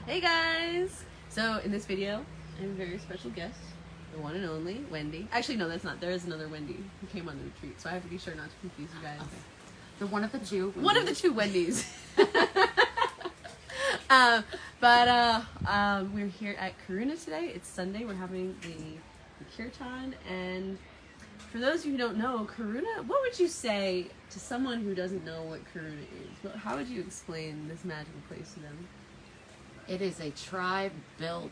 Hey guys! So in this video, I have a very special guest, the one and only Wendy. Actually, no, that's not. There is another Wendy who came on the retreat, so I have to be sure not to confuse you guys. Okay. The one of the two. Wendy's. One of the two Wendy's. We're here at Karuna today. It's Sunday. We're having the kirtan, and for those of you who don't know, Karuna, what would you say to someone who doesn't know what Karuna is? How would you explain this magical place to them? It is a tribe-built,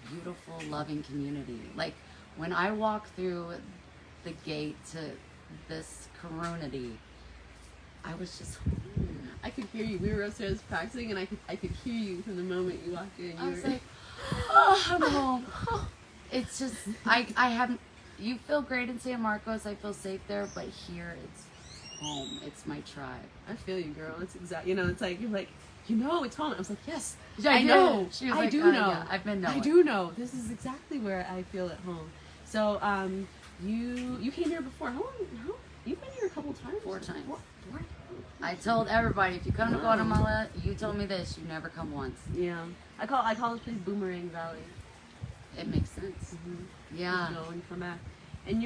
beautiful, loving community. Like, when I walk through the gate to this community, I was just... I could hear you. We were upstairs practicing, and I could hear you from the moment you walked in. I was like, oh, I'm home. It's just, I haven't... You feel great in San Marcos. I feel safe there, but here it's home. It's my tribe. I feel you, girl. It's exact. You know, it's like you're like, it's home. I was like, yes, I know. She was I like, do know. Yeah, I've been knowing. I do know. This is exactly where I feel at home. So, you came here before. How long? You've been here a couple times. 4 times. Four? I told everybody, if you come to Guatemala, you told me this, you never come once. Yeah. I call this place Boomerang Valley. It makes sense. Mm-hmm. Yeah. You go and come back. And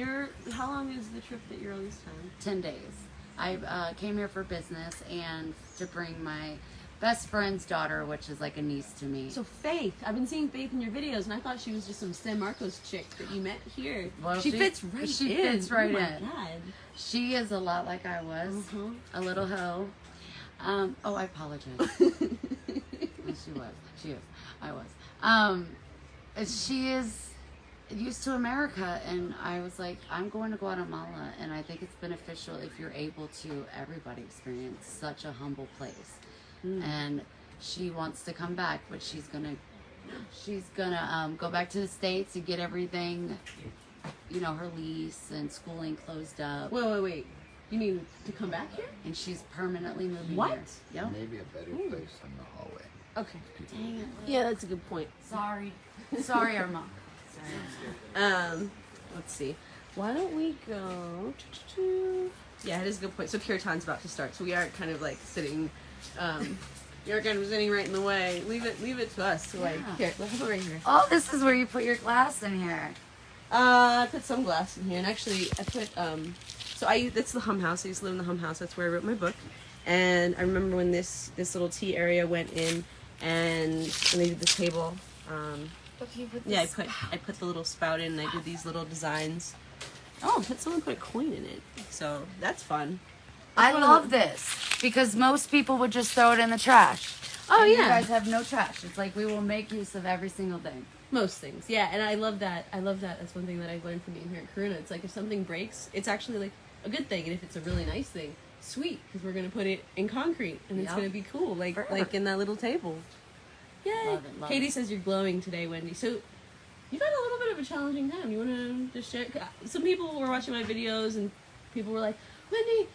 how long is the trip that you're on this time? 10 days. I came here for business and to bring my best friend's daughter, which is like a niece to me. So Faith, I've been seeing Faith in your videos, and I thought she was just some San Marcos chick that you met here. Well, she fits right in. She fits right oh my in. God. She is a lot like I was, a little hoe. Oh, I apologize. She is. I was. She is used to America, and I was like, I'm going to Guatemala, and I think it's beneficial if you're able to everybody experience such a humble place. And she wants to come back, but she's gonna go back to the States to get everything, her lease and schooling closed up. Wait. You mean to come back here? And she's permanently moving what? here. Yep. Maybe a better place than the hallway. Okay. Dang it. Yeah, that's a good point. Sorry, Armand. Let's see. Why don't we go? Yeah, it is a good point. So Kirtan's about to start, so we aren't kind of like sitting. You're kind of sitting right in the way. Leave it to us. So like, here, let's put it right here. Oh, this is where you put your glass in here. I put some glass in here, and actually, I put that's the Hum House. I used to live in the Hum House. That's where I wrote my book. And I remember when this little tea area went in, and they did the table. I put the little spout in, and I did these little designs. Oh, someone put a coin in it. So that's fun. I love this because most people would just throw it in the trash. Oh, and yeah. You guys have no trash. It's like we will make use of every single thing. Most things, yeah, and I love that. That's one thing that I've learned from being here at Karuna. It's like if something breaks, it's actually like a good thing, and if it's a really nice thing, sweet, because we're gonna put it in concrete, and it's gonna be cool, like in that little table. Yay! Love Katie it. says you're glowing today, Wendy. So you've had a little bit of a challenging time. You want to just share? Some people were watching my videos, and people were like, Wendy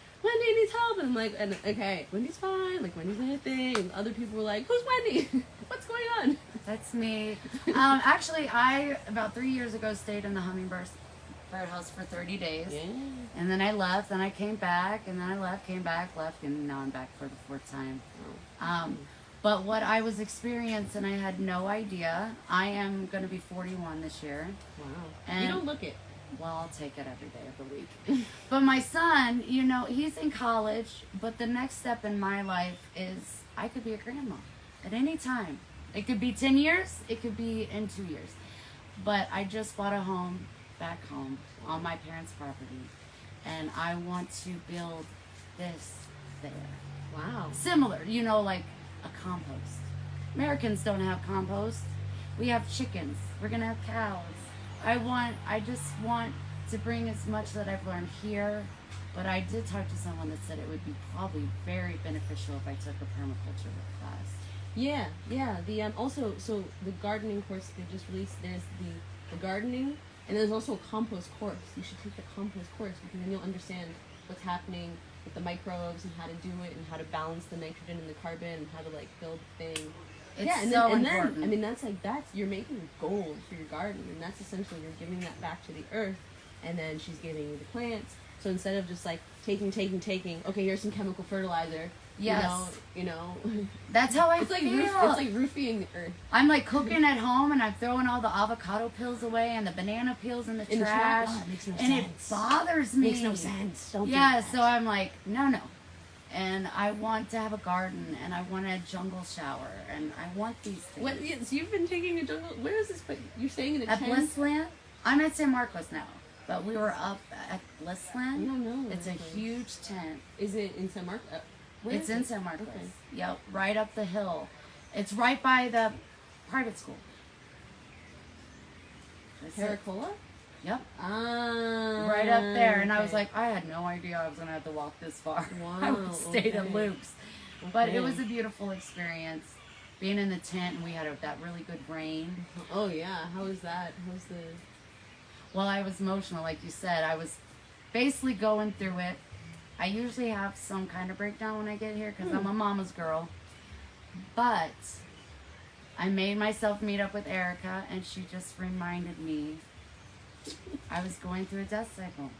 needs help, and I'm like, okay, Wendy's fine, like Wendy's not a thing, and other people were like, who's Wendy? What's going on? That's me. Actually, I about 3 years ago stayed in the Hummingbird house for 30 days, and then I left, and I came back, and then I left, came back, left, and now I'm back for the 4th time. But what I was experiencing, I had no idea. I am going to be 41 this year. Wow. And you don't look it. Well, I'll take it every day of the week. But my son, he's in college, but the next step in my life is I could be a grandma at any time. It could be 10 years, it could be in 2 years. But I just bought a home back home on my parents' property, and I want to build this there. Wow. Similar, like a compost. Americans don't have compost. We have chickens. We're going to have cows. I just want to bring as much that I've learned here, but I did talk to someone that said it would be probably very beneficial if I took a permaculture class. Yeah. Also, so the gardening course they just released, there's the gardening, and there's also a compost course. You should take the compost course because then you'll understand what's happening with the microbes and how to do it and how to balance the nitrogen and the carbon and how to like build things. It's yeah, and so then, important. I mean, that's you're making gold for your garden, and that's essentially you're giving that back to the earth, and then she's giving you the plants. So instead of just like taking, okay, here's some chemical fertilizer, Yes. You know. That's how I It's like feel. it's like roofing the earth. I'm like cooking at home and I'm throwing all the avocado peels away and the banana peels in the trash. Oh, it makes no and sense. it bothers me. Makes no sense. Don't do Yeah, that. so I'm like, no. And I want to have a garden and I want a jungle shower and I want these things. What? Yes, you've been taking a jungle. Where is this? But you're staying in a At tent? Blissland? I'm at San Marcos now, but we were up at I Blissland. don't know. It's a that place. huge tent. Is it in San Marcos? It's in San Marcos. Okay. Yep, right up the hill. It's right by the private school. That's it. Caracola? Yep. Ah. Right up there. And I was okay. like, I had no idea I was going to have to walk this far. I Wow, stayed at okay. Luke's. But Okay. it was a beautiful experience. Being in the tent, and we had that really good rain. Oh yeah. How was that? How's the? Well, I was emotional, like you said. I was basically going through it. I usually have some kind of breakdown when I get here because I'm a mama's girl. But I made myself meet up with Erica, and she just reminded me I was going through a death cycle.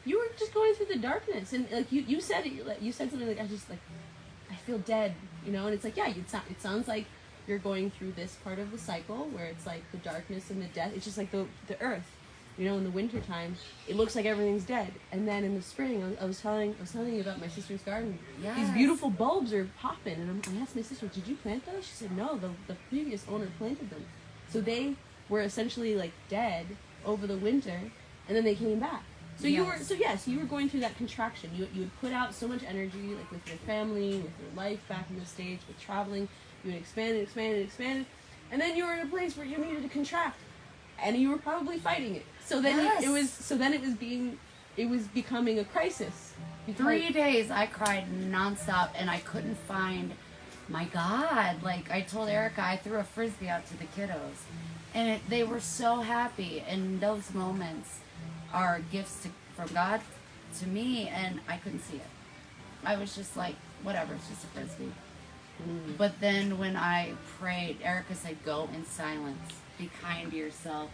You were just going through the darkness, and like you said it. You said something like, I feel dead, you know. And it's like, yeah, it sounds like you're going through this part of the cycle where it's like the darkness and the death. It's just like the earth, you know. In the winter time, it looks like everything's dead, and then in the spring, I was telling you about my sister's garden. Yes. These beautiful bulbs are popping, and I asked my sister, "Did you plant those?" She said, "No, the previous owner planted them." So they were essentially like dead over the winter, and then they came back. So you were you were going through that contraction. You would put out so much energy, like with your family, with your life back in the States, with traveling. You would expand and and then you were in a place where you needed to contract, and you were probably fighting it. So then it was becoming a crisis. 3 days I cried nonstop and I couldn't find my God. Like I told Erica, I threw a frisbee out to the kiddos, and they were so happy. And those moments are gifts from God to me, and I couldn't see it. I was just like, whatever, it's just a frisbee. But then when I prayed, Erica said, go in silence, be kind to yourself.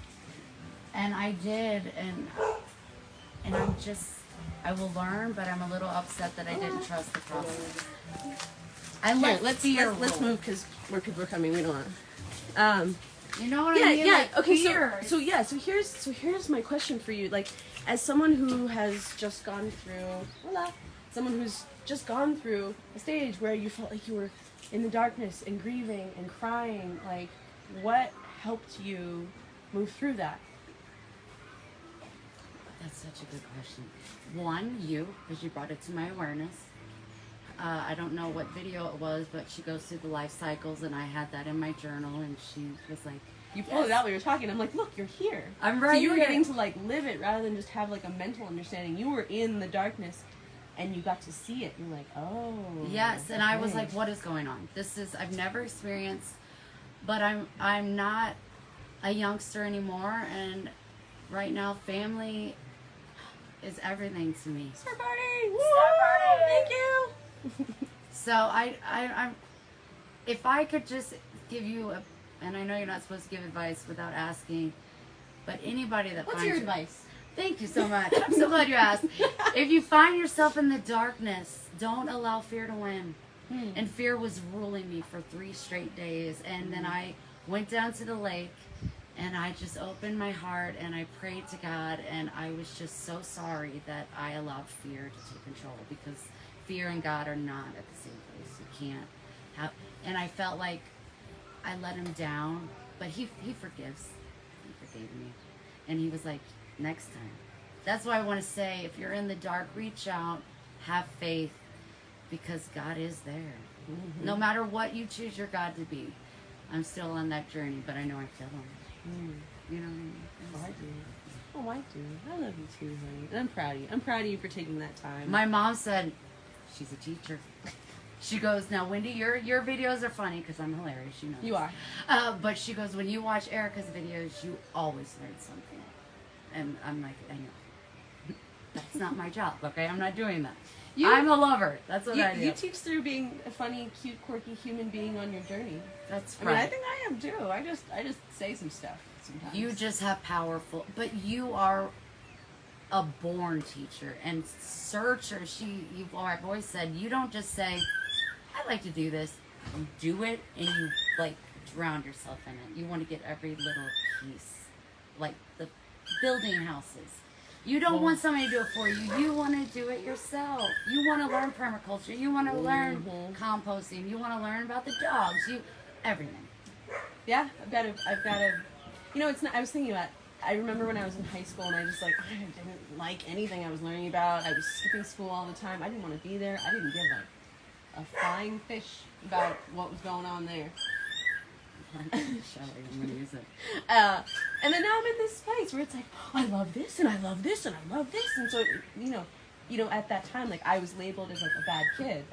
And I did, and I will learn, but I'm a little upset that I didn't trust the process. I let let's rule. move because we're coming. We don't want. You know what I mean? Yeah. Like, Okay. fear. So here's my question for you. Like, as someone who has just gone through, someone who's just gone through a stage where you felt like you were in the darkness and grieving and crying, like, what helped you move through that? That's such a good question. One, you, because you brought it to my awareness. I don't know what video it was, but she goes through the life cycles, and I had that in my journal, and she was like, You pulled it out while you were talking. I'm like, look, you're here. I'm right So you were here. getting to like live it rather than just have like a mental understanding. You were in the darkness, and you got to see it. You're like, oh. Yes, and I was okay. like, what is going on? I've never experienced, but I'm not a youngster anymore, and right now family is everything to me. Star Party! Woo! Star Party! Thank you! So I'm if I could just give you and I know you're not supposed to give advice without asking, but anybody that What's finds your advice? Thank you so much. I'm so glad you asked. If you find yourself in the darkness, don't allow fear to win. And fear was ruling me for 3 straight days. And then I went down to the lake and I just opened my heart and I prayed to God. And I was just so sorry that I allowed fear to take control, because fear and God are not at the same place. You can't have. And I felt like I let him down, but he forgives. He forgave me. And he was like, next time. That's why I want to say, if you're in the dark, reach out, have faith, because God is there. No matter what you choose your God to be. I'm still on that journey, but I know I feel him. You know what I mean? Oh, I do. Oh, I do. I love you too, honey. And I'm proud of you. I'm proud of you for taking that time. My mom said, she's a teacher. She goes, now Wendy, your videos are funny because I'm hilarious. You know. You are. But she goes, when you watch Erica's videos, you always learn something. And I'm like, I know. That's not my job, okay? I'm not doing that. I'm a lover. That's what I do. You teach through being a funny, cute, quirky human being on your journey. That's I right. mean, I think I am too. I just say some stuff sometimes. You just have powerful, but you are a born teacher and searcher. I've always said, you don't just say, I like to do this. You do it, and you like drown yourself in it. You want to get every little piece, like the building houses. You don't want somebody to do it for you. You want to do it yourself. You want to learn permaculture. You want to learn composting. You want to learn about the dogs. Everything. Yeah, I've got to, you know, it's not, I was thinking about, I remember when I was in high school and I just like, I didn't like anything I was learning about. I was skipping school all the time. I didn't want to be there. I didn't give a flying fish about what was going on there. I'm gonna use it. And then now I'm in this place where it's like, oh, I love this and I love this and I love this. And so, you know, at that time, like I was labeled as like a bad kid.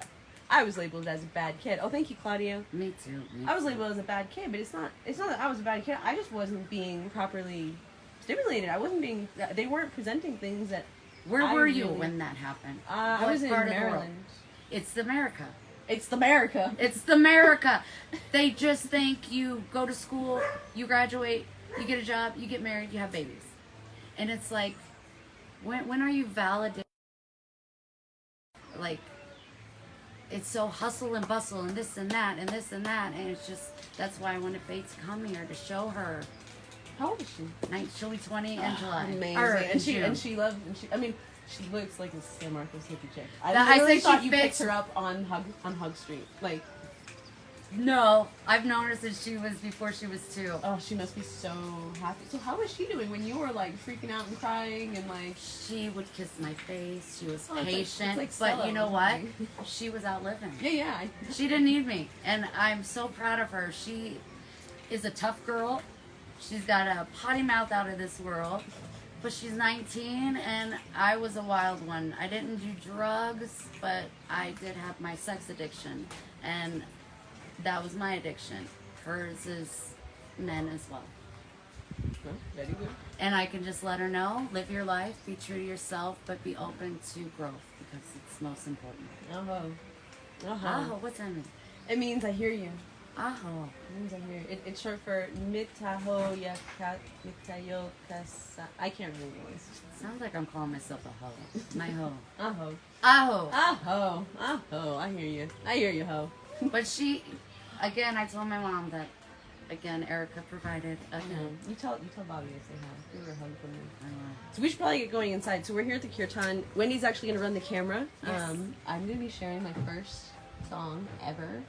I was labeled as a bad kid. Oh, thank you, Claudio. Me too. I was labeled as a bad kid, but it's not that I was a bad kid. I just wasn't being properly stimulated. I wasn't being, they weren't presenting things that. Where were you when that happened? I was in Maryland. It's America. It's the America. It's the America. They just think you go to school, you graduate, you get a job, you get married, you have babies. And it's like, when are you validated? Like, it's so hustle and bustle and this and that and this and that. And it's just, that's why I wanted Faith to come here to show her. How old is she? She'll be 20 in July. Amazing. And she looks like a San Marcos hippie chick. I say thought she you fits. picked her up on Hug Street. Like, no, I've known her since before she was 2. oh, she must be so happy. So how was she doing when you were like freaking out and crying and like? She would kiss my face. She was it's patient. like But Stella. you know what? She was out living. Yeah. She didn't need me. And I'm so proud of her. She is a tough girl. She's got a potty mouth out of this world. But she's 19 and I was a wild one. I didn't do drugs, but I did have my sex addiction. And that was my addiction. Hers is men as well. Well, very good. And I can just let her know, live your life, be true to yourself, but be open to growth because it's most important. Aho, what's that mean? It means I hear you. Aho. It means I hear you. It's short for mitaho mitayo kasa. I can't remember what it is. Sounds like I'm calling myself a hoe. My hoe. Aho. Aho. Aho. I hear you, ho. But she, again, I told my mom that, again, Erica provided. You tell Bobby to say hi. Give her a hug from me. So we should probably get going inside. So we're here at the Kirtan. Wendy's actually going to run the camera. Yes. I'm going to be sharing my first song ever.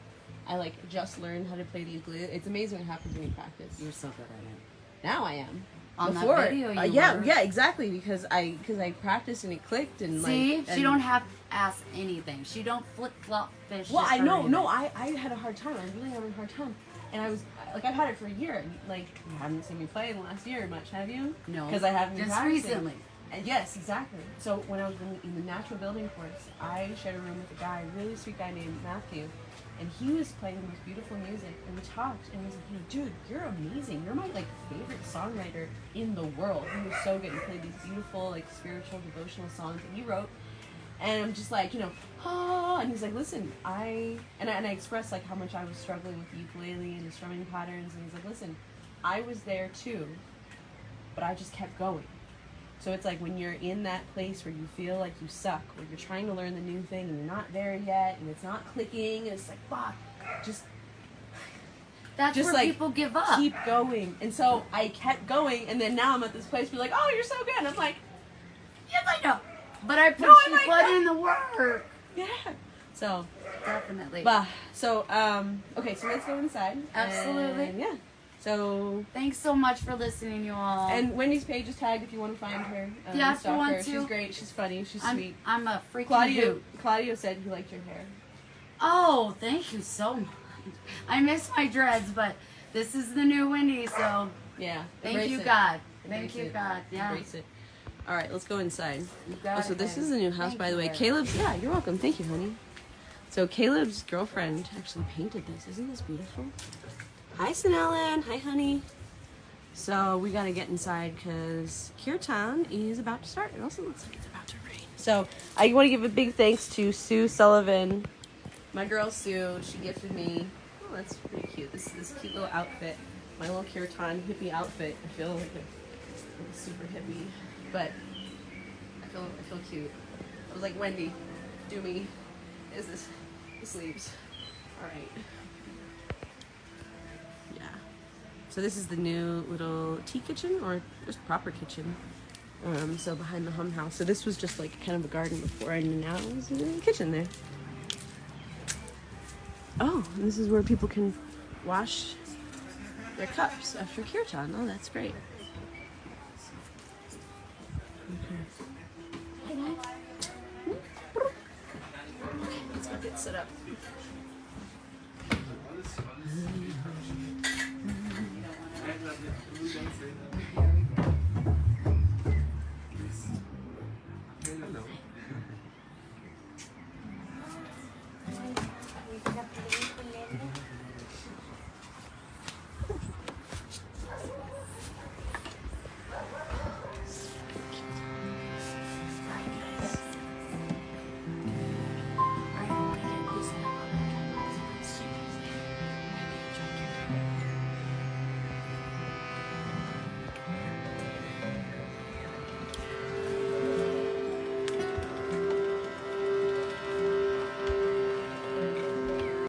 I just learned how to play the ukulele. It's amazing what happens when you practice. You're so good at it. Now I am. On Before, that video, you yeah, were. yeah, exactly. Because I practiced and it clicked and See, and she don't have to ask anything. She don't flip flop fish. Well, just I for know. anything. No, I had a hard time. I really having a hard time. And I was I've had it for a year. Like, you haven't seen me play in the last year much, have you? No. Because I haven't been Just practicing. recently. And yes, exactly. So when I was in the natural building course, I shared a room with a guy, a really sweet guy named Matthew, and he was playing the most beautiful music. And we talked, and he was like, dude, you're amazing. You're my favorite songwriter in the world. He was so good. He played these beautiful spiritual devotional songs that he wrote. And I'm just like, and he's like, listen, I expressed how much I was struggling with the ukulele and the strumming patterns, and he's like, listen, I was there too, but I just kept going. So it's like when you're in that place where you feel like you suck, where you're trying to learn the new thing and you're not there yet, and it's not clicking, and it's like, fuck, That's where people give up. keep going. And so I kept going, and then now I'm at this place where you're like, oh, you're so good. And I'm like, yes, I know. But I put in the work. yeah. So Definitely. Okay, so let's go inside. Absolutely. And, yeah. So, Thanks so much for listening, you all. and Wendy's page is tagged if you want to find her. Yeah, if you stalk want her. to. She's great. She's funny. She's sweet. I'm a freaking hoot. Claudio said he liked your hair. Oh, thank you so much. I miss my dreads, but this is the new Wendy, so Yeah. thank embrace you, it. God. Embrace Thank you, it. God. Yeah. Embrace it. All right, let's go inside. You got So it, this baby. is the new house, Thank by the you, way. baby. Caleb's. Yeah, you're welcome. Thank you, honey. So Caleb's girlfriend actually painted this. Isn't this beautiful? Hi, Sanellen. Hi, honey. So we gotta get inside because Kirtan is about to start. It also looks like it's about to rain. So I want to give a big thanks to Sue Sullivan, my girl Sue. She gifted me. Oh, that's pretty cute. This cute little outfit. My little Kirtan hippie outfit. I feel like a super hippie, but I feel cute. I was like, Wendy, do me. Is this the sleeves? All right. Yeah. So this is the new little tea kitchen, or just proper kitchen. So behind the hum house. So this was just like kind of a garden before, and now there's a kitchen there. Oh, and this is where people can wash their cups after kirtan. Oh, that's great. Okay. Hi guys. Okay, let's go get set up.